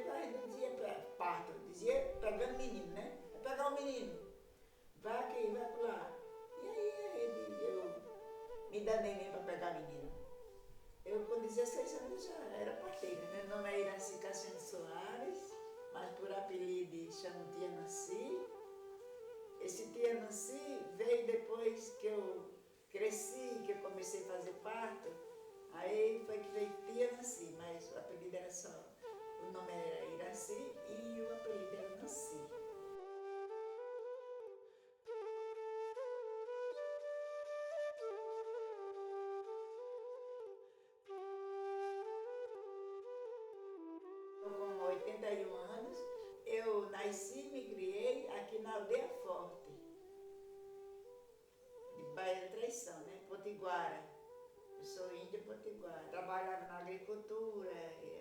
tempo a gente dizia parto, dizia pegando menino, né? É pegar o menino, vai aqui, vai para lá. E aí eu me danei mesmo para pegar menino. Eu com 16 anos já era parteira. Meu nome é Iraci Cassiano Soares, mas por apelido chamo Tia Nancy. Esse Tia Nancy veio depois que eu cresci, que eu comecei a fazer parto. Aí foi que veio Tia Nancy, mas o apelido era só, o nome era Iraci e o apelido era Nancy. Estou com 81 anos, eu nasci e me criei aqui na Aldeia Forte, de Baía da Traição, né? Potiguara. Eu sou índia potiguara, trabalhava na agricultura,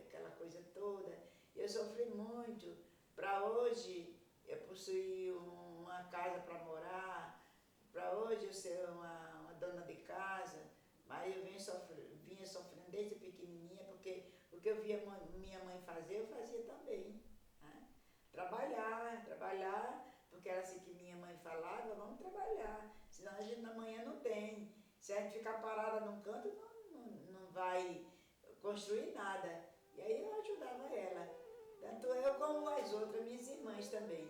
aquela coisa toda. Eu sofri muito. Para hoje eu possuir uma casa para morar, para hoje eu ser uma dona de casa, mas eu vinha sofrendo desde pequenininha, porque o que eu via minha mãe fazer, eu fazia também. Né? Trabalhar, porque era assim que minha mãe falava, vamos trabalhar, senão a gente amanhã não tem. Se a gente ficar parada num canto, não vai construir nada. E aí eu ajudava ela, tanto eu como as outras, minhas irmãs também.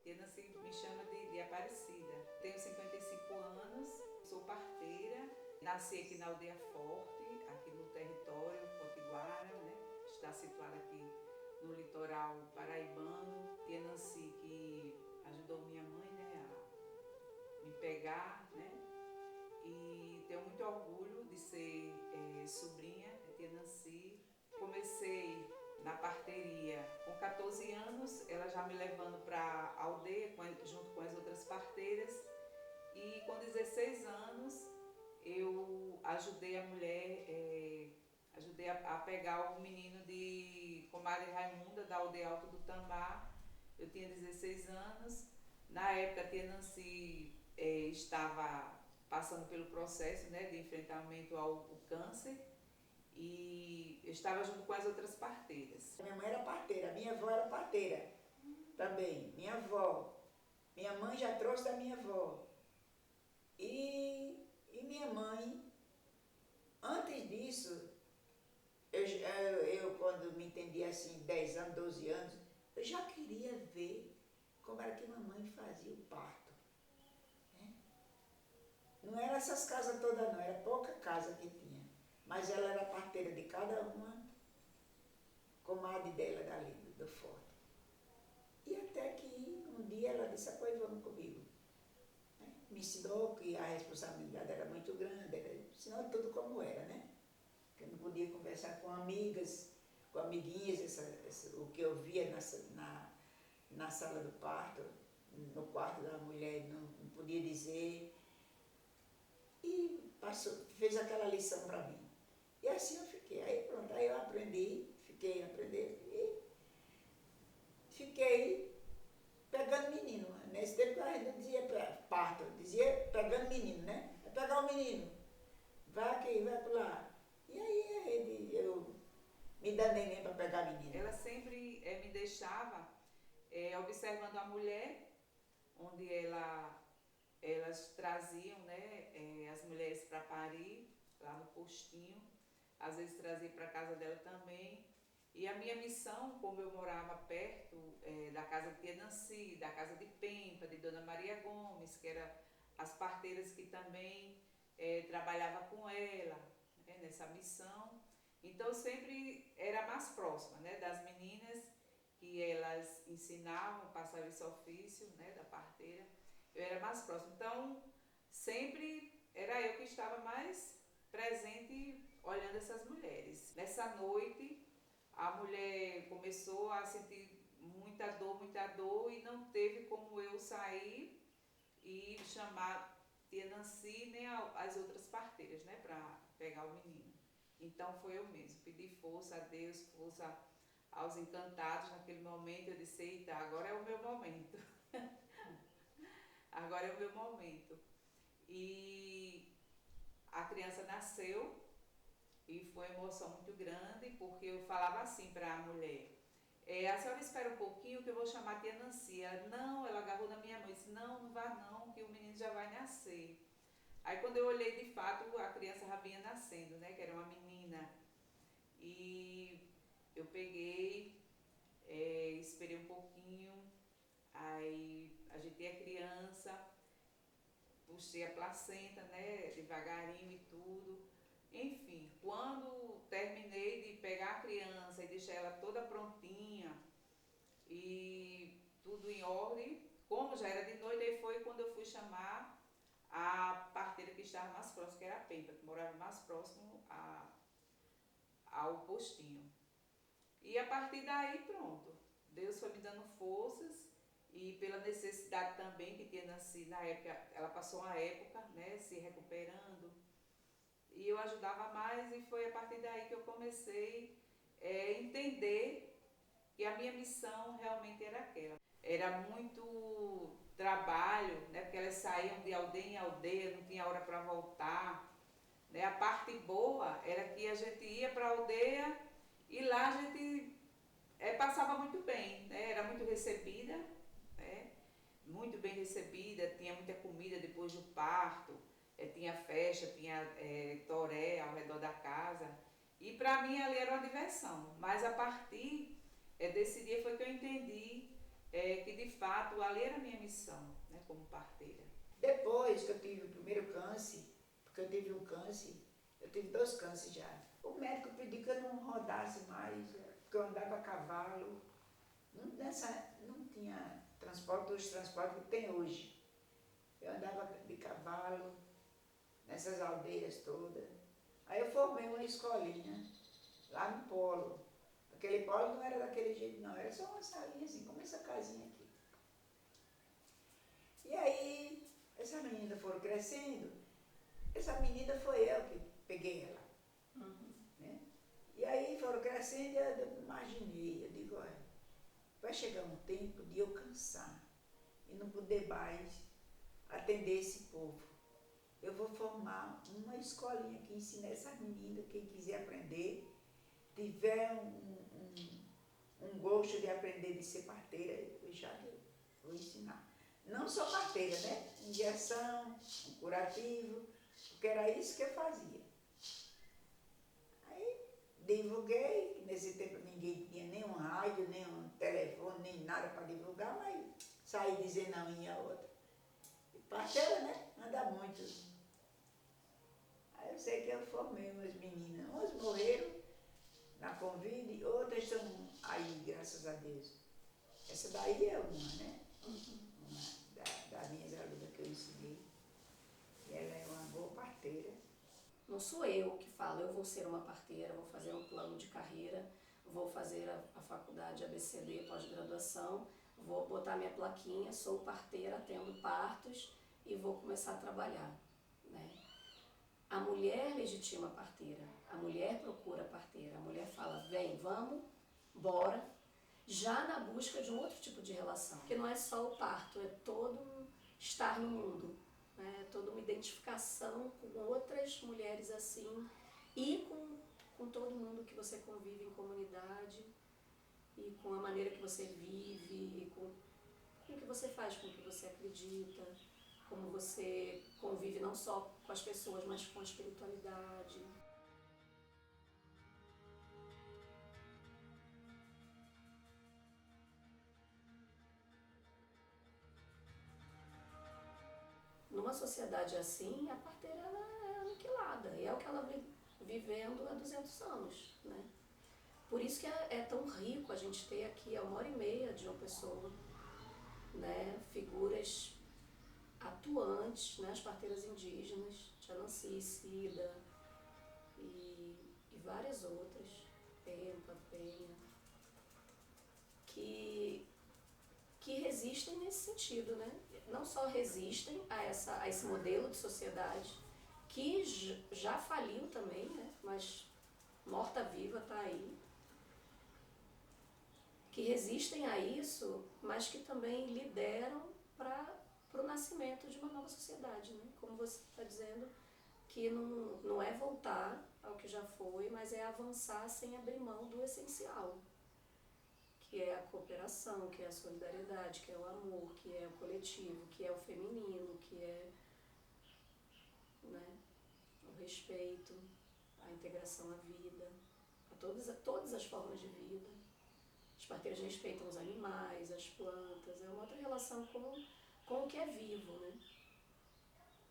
Tia Nancy me chama de Aparecida. Tenho 55 anos, sou parteira, nasci aqui na Aldeia Forte, aqui no território potiguara, né? Está situada aqui no litoral paraibano. Tia Nancy que ajudou minha mãe, né, a me pegar, né? E tenho muito orgulho de ser sobrinha de Tia Nancy. Comecei na parteria com 14 anos, ela já me levando para a aldeia junto com as outras parteiras. E com 16 anos eu ajudei a mulher, ajudei a pegar o menino de comadre Raimunda, da aldeia Alto do Tambá. Eu tinha 16 anos. Na época a Tia Nancy estava passando pelo processo, né, de enfrentamento ao câncer, e eu estava junto com as outras parteiras. Minha mãe era parteira, minha avó era parteira também, minha avó. Minha mãe já trouxe da minha avó. E minha mãe, antes disso, eu quando me entendi assim, 10 anos, 12 anos, eu já queria ver como era que mamãe fazia o parto. Né? Não era essas casas todas não, era pouca casa que tinha. Mas ela era parteira de cada uma, comadre dela dali, do forte. E até que um dia ela disse, pois vamos comigo. Me ensinou que a responsabilidade era muito grande, ensinou tudo como era, né? Que eu não podia conversar com amigas, com amiguinhas, o que eu via na sala do parto, no quarto da mulher, não podia dizer. E fez aquela lição para mim. E assim eu fiquei. Aí pronto, aí eu aprendi, fiquei aprendendo e fiquei pegando menino. Nesse tempo a gente não dizia parto, dizia pegando menino, né? É pegar o menino, vai aqui, vai para lá. E aí eu me danei mesmo para pegar menino. Ela sempre me deixava observando a mulher, onde elas traziam, né, as mulheres para parir, lá no postinho, às vezes trazia para a casa dela também. E a minha missão, como eu morava perto da casa de Tia Nancy, da casa de Pempa, de Dona Maria Gomes, que eram as parteiras que também trabalhavam com ela, né, nessa missão. Então eu sempre era mais próxima, né, das meninas que elas ensinavam, passavam esse ofício, né, da parteira. Eu era mais próxima. Então sempre era eu que estava mais presente olhando essas mulheres. Nessa noite a mulher começou a sentir muita dor e não teve como eu sair e chamar Tia Nancy nem as outras parteiras, né, para pegar o menino. Então foi eu mesmo, pedi força a Deus, força aos encantados naquele momento. Eu disse, eita, agora é o meu momento. Agora é o meu momento. E a criança nasceu e foi uma emoção muito grande, porque eu falava assim para a mulher, A senhora espera um pouquinho que eu vou chamar a tia Nancy. Ela, não, ela agarrou na minha mão e disse, não, não vá não, que o menino já vai nascer. Aí quando eu olhei de fato, a criança já vinha nascendo, né? Que era uma menina. E eu peguei, esperei um pouquinho, aí ajeitei a criança, puxei a placenta, né? Devagarinho e tudo. Enfim, quando terminei de pegar a criança e deixar ela toda prontinha e tudo em ordem, como já era de noite, aí foi quando eu fui chamar a parteira que estava mais próxima, que era a Pempa, que morava mais próximo ao postinho. E a partir daí, pronto, Deus foi me dando forças e pela necessidade também que tinha nascido na época, ela passou uma época, né, se recuperando, e eu ajudava mais e foi a partir daí que eu comecei a entender que a minha missão realmente era aquela. Era muito trabalho, né, porque elas saíam de aldeia em aldeia, não tinha hora para voltar. Né? A parte boa era que a gente ia para a aldeia e lá a gente passava muito bem, né? Era muito recebida, né? Muito bem recebida, tinha muita comida depois do parto, tinha festa, tinha toré ao redor da casa. E para mim ali era uma diversão, mas a partir desse dia foi que eu entendi que de fato ali era a minha missão, né, como parteira. Depois que eu tive o primeiro câncer, porque eu tive um câncer, eu tive 2 cânceres já. O médico pediu que eu não rodasse mais, porque eu andava a cavalo. Não tinha transporte, os transportes que tem hoje. Eu andava de cavalo, nessas aldeias todas. Aí eu formei uma escolinha, lá no polo. Aquele polo não era daquele jeito não, era só uma salinha assim, como essa casinha aqui. E aí, essas meninas foram crescendo, essa menina foi eu que peguei ela. Né? E aí foram crescendo e eu imaginei, eu digo, olha, vai chegar um tempo de eu cansar e não poder mais atender esse povo. Eu vou formar uma escolinha que ensina essas meninas, quem quiser aprender, tiver um gosto de aprender de ser parteira, eu já vou ensinar. Não só parteira, né? Injeção, um curativo, porque era isso que eu fazia. Aí divulguei, que nesse tempo ninguém tinha nem um rádio, nem um telefone, nem nada para divulgar, mas saí dizendo a minha outra. E parteira, né? Anda muito. Aí eu sei que eu formei umas meninas, umas morreram na Convide, outras estão aí, graças a Deus. Essa daí é uma, né? Uma das minhas alunas que eu ensinei. E ela é uma boa parteira. Não sou eu que falo, eu vou ser uma parteira, vou fazer um plano de carreira, vou fazer a faculdade ABCD, pós-graduação, vou botar minha plaquinha, sou parteira, atendo partos e vou começar a trabalhar. Né? A mulher legitima a parteira, a mulher procura a parteira, a mulher fala, vem, vamos, bora, já na busca de um outro tipo de relação. Porque não é só o parto, é todo um estar no mundo. Né? Toda uma identificação com outras mulheres assim e com todo mundo que você convive em comunidade e com a maneira que você vive, e com o que você faz, com o que você acredita, como você convive não só com as pessoas, mas com a espiritualidade. Numa sociedade assim, a parteira ela é aniquilada, e é o que ela vem vivendo há 200 anos. Né? Por isso que é tão rico a gente ter aqui a 1h30 de uma pessoa, né? Figuras atuantes, né? As parteiras indígenas, Tia Nancy, Cida e várias outras, Pempa, Penha, que resistem nesse sentido, né? Não só resistem a esse modelo de sociedade, que já faliu também, né? Mas morta-viva está aí, que resistem a isso, mas que também lideram para o nascimento de uma nova sociedade, né? Como você está dizendo, que não é voltar ao que já foi, mas é avançar sem abrir mão do essencial, que é a cooperação, que é a solidariedade, que é o amor, que é o coletivo, que é o feminino, que é, né, o respeito, a integração à vida, a todas as formas de vida. As parteiras respeitam os animais, as plantas, é uma outra relação com o que é vivo, né?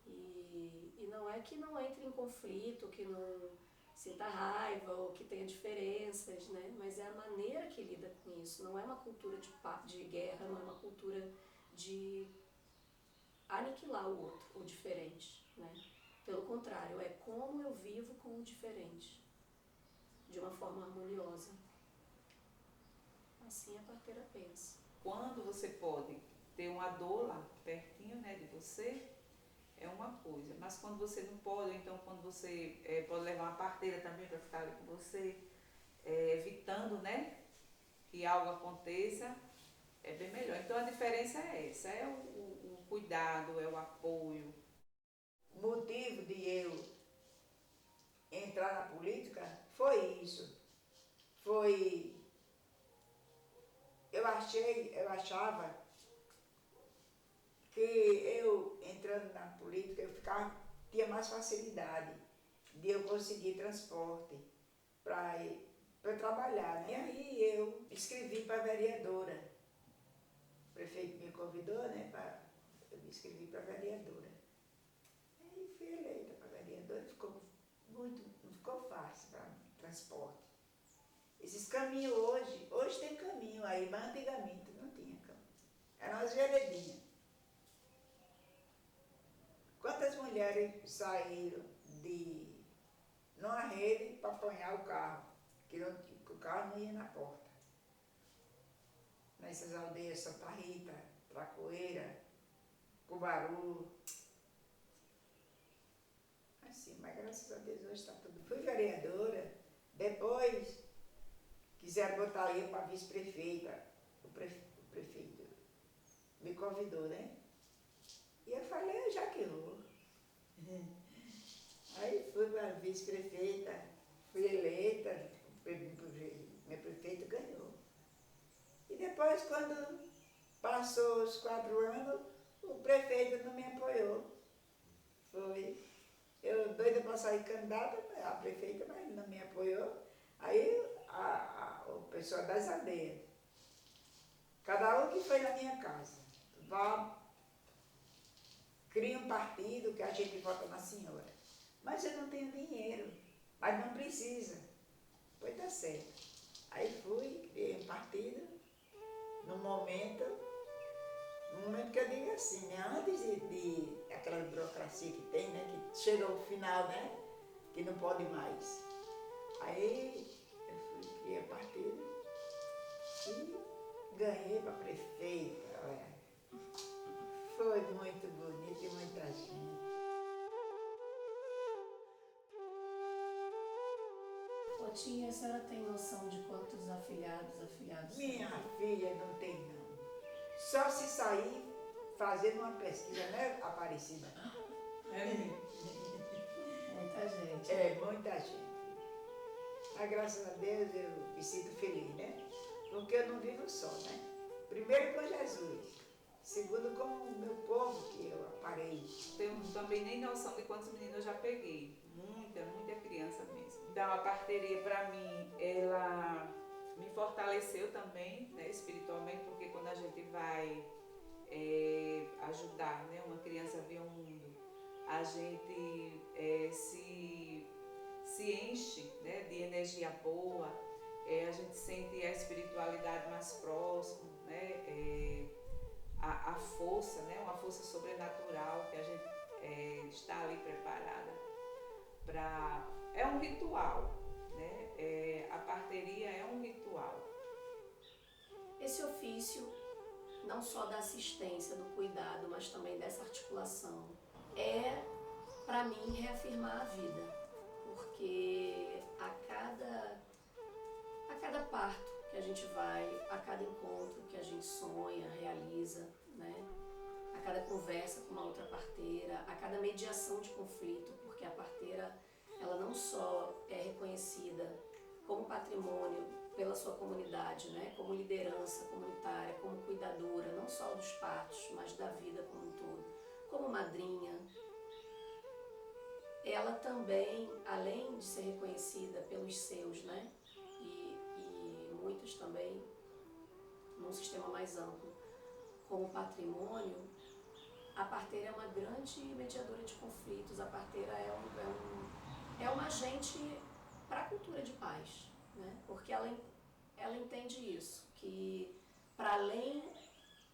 E não é que não entre em conflito, que não sinta raiva ou que tenha diferenças, né? Mas é a maneira que lida com isso. Não é uma cultura de guerra, não é uma cultura de aniquilar o outro, o diferente, né? Pelo contrário, é como eu vivo com o diferente, de uma forma harmoniosa. Assim a parteira pensa. Quando você pode ter uma dor lá pertinho, né, de você, é uma coisa. Mas quando você não pode, ou então quando você pode levar uma parteira também para ficar ali com você, evitando, né, que algo aconteça, é bem melhor. Então a diferença é essa, é o cuidado, é o apoio. O motivo de eu entrar na política foi isso. Eu achava que eu entrando na política tinha mais facilidade de eu conseguir transporte para trabalhar, né? E aí eu escrevi para a vereadora. O prefeito me convidou, né? Eu me inscrevi para a vereadora. Aí fui eleita para a vereadora, não ficou fácil para transporte. Esses caminhos hoje tem caminho aí, mas antigamente não tinha caminho. Eram as veredinhas. Quantas mulheres saíram numa rede para apanhar o carro, que o carro não ia na porta. Nessas aldeias Santa Rita, Tracoeira, Cubaru. Assim, mas graças a Deus hoje está tudo. Fui vereadora, depois quiseram botar eu para vice-prefeita. O prefeito me convidou, né? E eu falei, já que vou. Aí fui para vice-prefeita, fui eleita, meu prefeito ganhou. E depois, quando passou os 4 anos, o prefeito não me apoiou. Eu doida para sair candidata, a prefeita, mas não me apoiou. Aí o pessoal das aldeias, cada um que foi na minha casa, cria um partido que a gente vota na senhora. Mas eu não tenho dinheiro, mas não precisa. Pois tá certo. Aí fui, criei um partido, no momento que eu digo assim, né? Antes de aquela burocracia que tem, né? Que chega ao final, né? Que não pode mais. Aí eu fui, criei o partido e ganhei para prefeita. Olha. Foi muito bonito e muita gente. Otinha, a senhora tem noção de quantos afilhados Minha tem? filha não tem não. Só se sair fazendo uma pesquisa, né, Aparecida? Muita gente. É, muita gente. Mas graças a Deus eu me sinto feliz, né? Porque eu não vivo só, né? Primeiro com Jesus. Segundo com o meu povo que eu aparei. Tenho também nem noção de quantos meninos eu já peguei. Muita criança mesmo. Então a parteria para mim, ela me fortaleceu também, né, espiritualmente, porque quando a gente vai ajudar, né, uma criança a ver o mundo, a gente se enche, né, de energia boa, a gente sente a espiritualidade mais próxima, né, a força, né, uma força sobrenatural que a gente está ali preparada para... É um ritual, né? A parteria é um ritual. Esse ofício, não só da assistência, do cuidado, mas também dessa articulação, é, para mim, reafirmar a vida. Porque a cada parto que a gente vai, a cada encontro que a gente sonha, realiza, né? A cada conversa com uma outra parteira, a cada mediação de conflito, porque a parteira, ela não só é reconhecida como patrimônio pela sua comunidade, né? Como liderança comunitária, como cuidadora, não só dos partos, mas da vida como um todo, como madrinha. Ela também, além de ser reconhecida pelos seus, né? E muitos também, num sistema mais amplo, como patrimônio, a parteira é uma grande mediadora de conflitos, a parteira é uma agente para a cultura de paz, né? Porque ela entende isso, que para além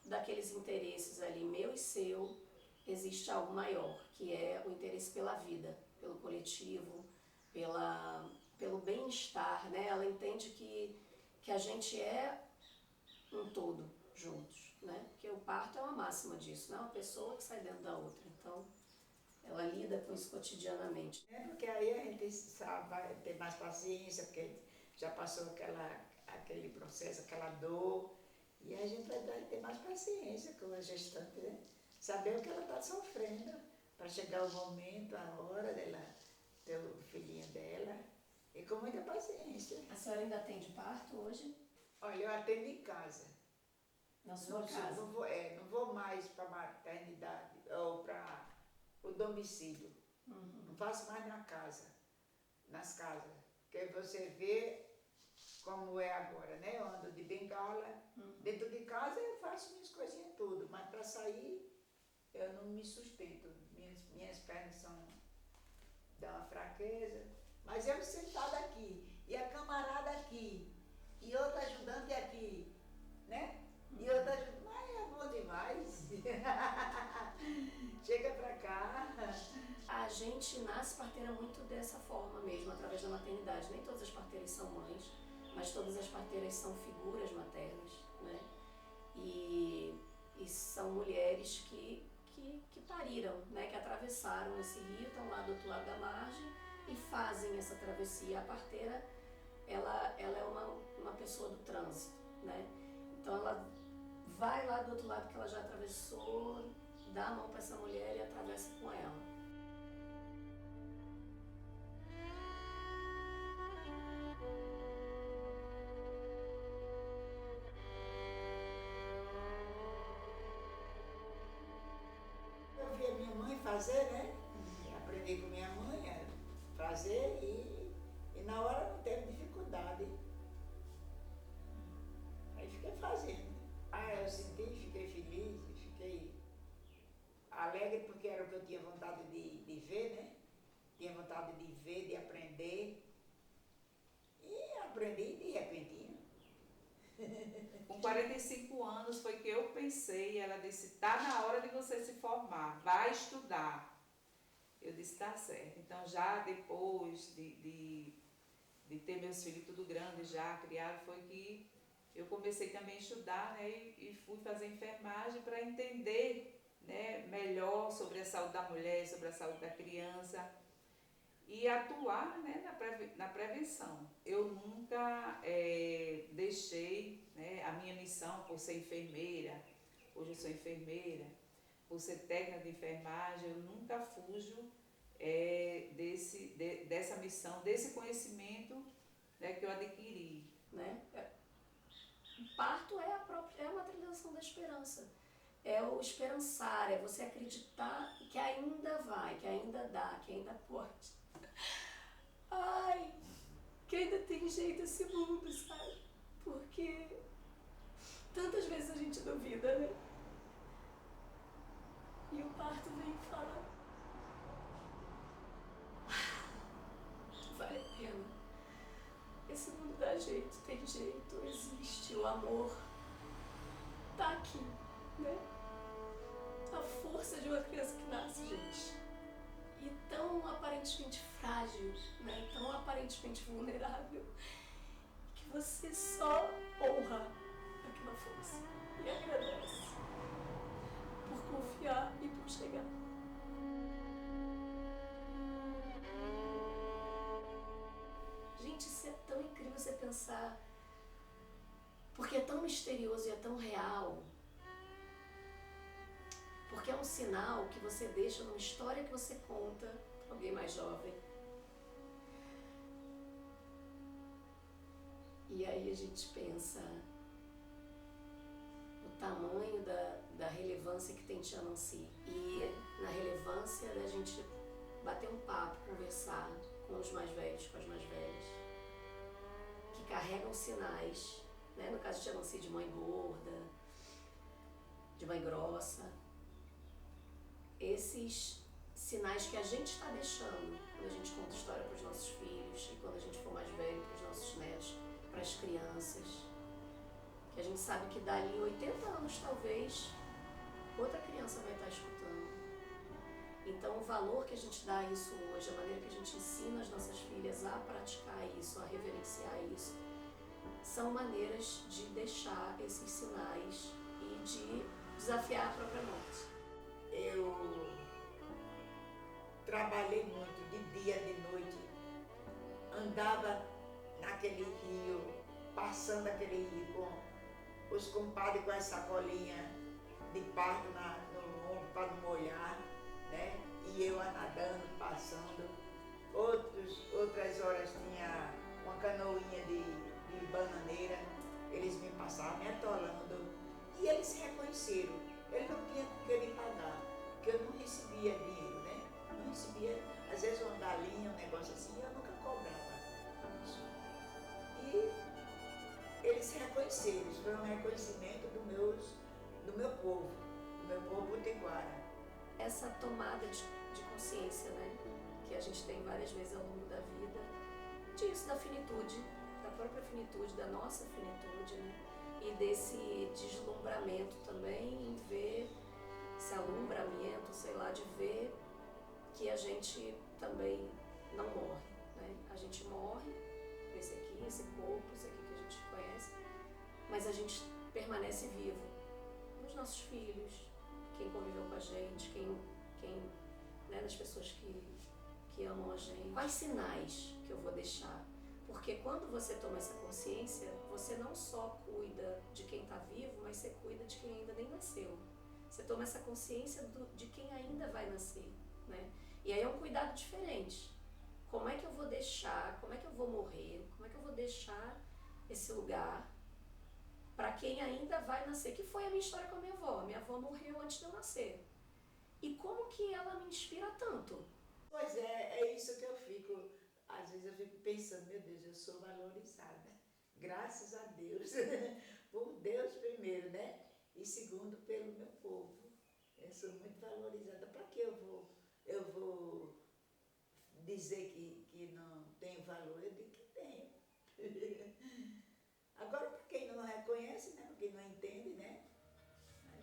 daqueles interesses ali, meu e seu, existe algo maior, que é o interesse pela vida, pelo coletivo, pelo bem-estar, né? Ela entende que a gente é um todo juntos, né? Porque o parto é uma máxima disso, não é uma pessoa que sai dentro da outra. Então, ela lida com isso cotidianamente. Porque aí a gente sabe, vai ter mais paciência, porque já passou aquele processo, aquela dor, e a gente vai ter mais paciência com a gestante, né? Saber o que ela está sofrendo, para chegar o momento, a hora dela ter o filhinho dela, e com muita paciência. A senhora ainda atende parto hoje? Olha, eu atendo em casa. Na sua casa? Não vou mais para a maternidade ou para o domicílio. Não faço mais na casa, nas casas. Porque você vê como é agora, né? Eu ando de bengala. Dentro de casa eu faço minhas coisinhas tudo, mas para sair eu não me sustento. Minhas pernas dão uma fraqueza. Mas eu sentada aqui, e a camarada aqui, e outra ajudante aqui, né? E outra ajudante, mas é bom demais. Chega pra cá. A gente nasce parteira muito dessa forma mesmo, através da maternidade. Nem todas as parteiras são mães, mas todas as parteiras são figuras maternas, né? E são mulheres que pariram, né? Que atravessaram esse rio, estão lá do outro lado da margem e fazem essa travessia. A parteira, ela é uma pessoa do trânsito, né? Então ela vai lá do outro lado que ela já atravessou, dá a mão para essa mulher e atravessa com ela. Eu vi a minha mãe fazer, né? Aprendi com minha mãe a fazer e na hora não teve dificuldade. Aí fiquei fazendo. Eu senti, fiquei feliz, fiquei alegre porque era o que eu tinha vontade de ver, né? Tinha vontade de ver, de aprender. E aprendi de repentinho. Com 45 anos foi que eu pensei, ela disse, tá na hora de você se formar, vai estudar. Eu disse, tá certo. Então já depois de ter meus filhos tudo grande, já criado, foi que eu comecei também a estudar, né, e fui fazer enfermagem para entender, né, melhor sobre a saúde da mulher, sobre a saúde da criança e atuar, né, na prevenção. Eu nunca deixei, né, a minha missão por ser enfermeira, hoje eu sou enfermeira, por ser técnica de enfermagem, eu nunca fujo dessa missão, desse conhecimento, né, que eu adquiri. Né? O parto é a materialização da esperança. É o esperançar, é você acreditar que ainda vai, que ainda dá, que ainda pode. Ai, que ainda tem jeito esse mundo, sabe? Porque tantas vezes a gente duvida, né? E o parto vem e fala, vale a pena. Esse mundo dá jeito, tem jeito, existe, o amor tá aqui, né? A força de uma criança que nasce, gente. E tão aparentemente frágil, né? Tão aparentemente vulnerável, que você só honra aquela força e agradece por confiar e por chegar. Gente, isso é tão incrível você pensar, porque é tão misterioso e é tão real. Porque é um sinal que você deixa numa história que você conta para alguém mais jovem. E aí a gente pensa o tamanho da relevância que tem Tia Nancy e na relevância da gente bater um papo, conversar com os mais velhos, com as mais velhas, que carregam sinais, né? No caso de Tia Nancy, de mãe gorda, de mãe grossa, esses sinais que a gente está deixando quando a gente conta história para os nossos filhos e quando a gente for mais velho, para os nossos netos, para as crianças, que a gente sabe que dali 80 anos talvez outra criança vai estar escutando. Então o valor que a gente dá a isso hoje, a maneira que a gente ensina as nossas filhas a praticar isso, a reverenciar isso, são maneiras de deixar esses sinais e de desafiar a própria morte. Eu trabalhei muito de dia, de noite, andava naquele rio, passando aquele rio com os compadres com as sacolinhas de parto no ombro para não molhar, né? E eu nadando, passando. Outras horas tinha uma canoinha de bananeira, eles me passavam me atolando e eles se reconheceram. Ele não tinha com que me pagar, porque eu não recebia dinheiro, né? Não recebia, às vezes uma galinha, um negócio assim, eu nunca cobrava isso. E eles se reconheceram, isso foi um reconhecimento do meu povo potiguara. Essa tomada de consciência, né? Que a gente tem várias vezes ao longo da vida, disso, da finitude, da própria finitude, da nossa finitude, né? E desse deslumbramento também em ver esse alumbramento, sei lá, de ver que a gente também não morre, né? A gente morre, esse aqui, esse corpo, esse aqui que a gente conhece, mas a gente permanece vivo nos nossos filhos, quem conviveu com a gente, quem né, das pessoas que amam a gente. Quais sinais que eu vou deixar? Porque quando você toma essa consciência, você não só cuida de quem está vivo, mas você cuida de quem ainda nem nasceu. Você toma essa consciência de quem ainda vai nascer, né? E aí é um cuidado diferente. Como é que eu vou deixar, como é que eu vou morrer, como é que eu vou deixar esse lugar para quem ainda vai nascer, que foi a minha história com a minha avó. Minha avó morreu antes de eu nascer. E como que ela me inspira tanto? Pois é isso que eu fico, às vezes eu fico pensando, meu Deus, eu sou valorizada, graças a Deus, por Deus primeiro, né? E segundo, pelo meu povo. Eu sou muito valorizada. Para que eu vou dizer que não tem valor? Eu digo que tenho. Agora, para quem não reconhece, né? Para quem não entende, né?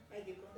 Vai de conta.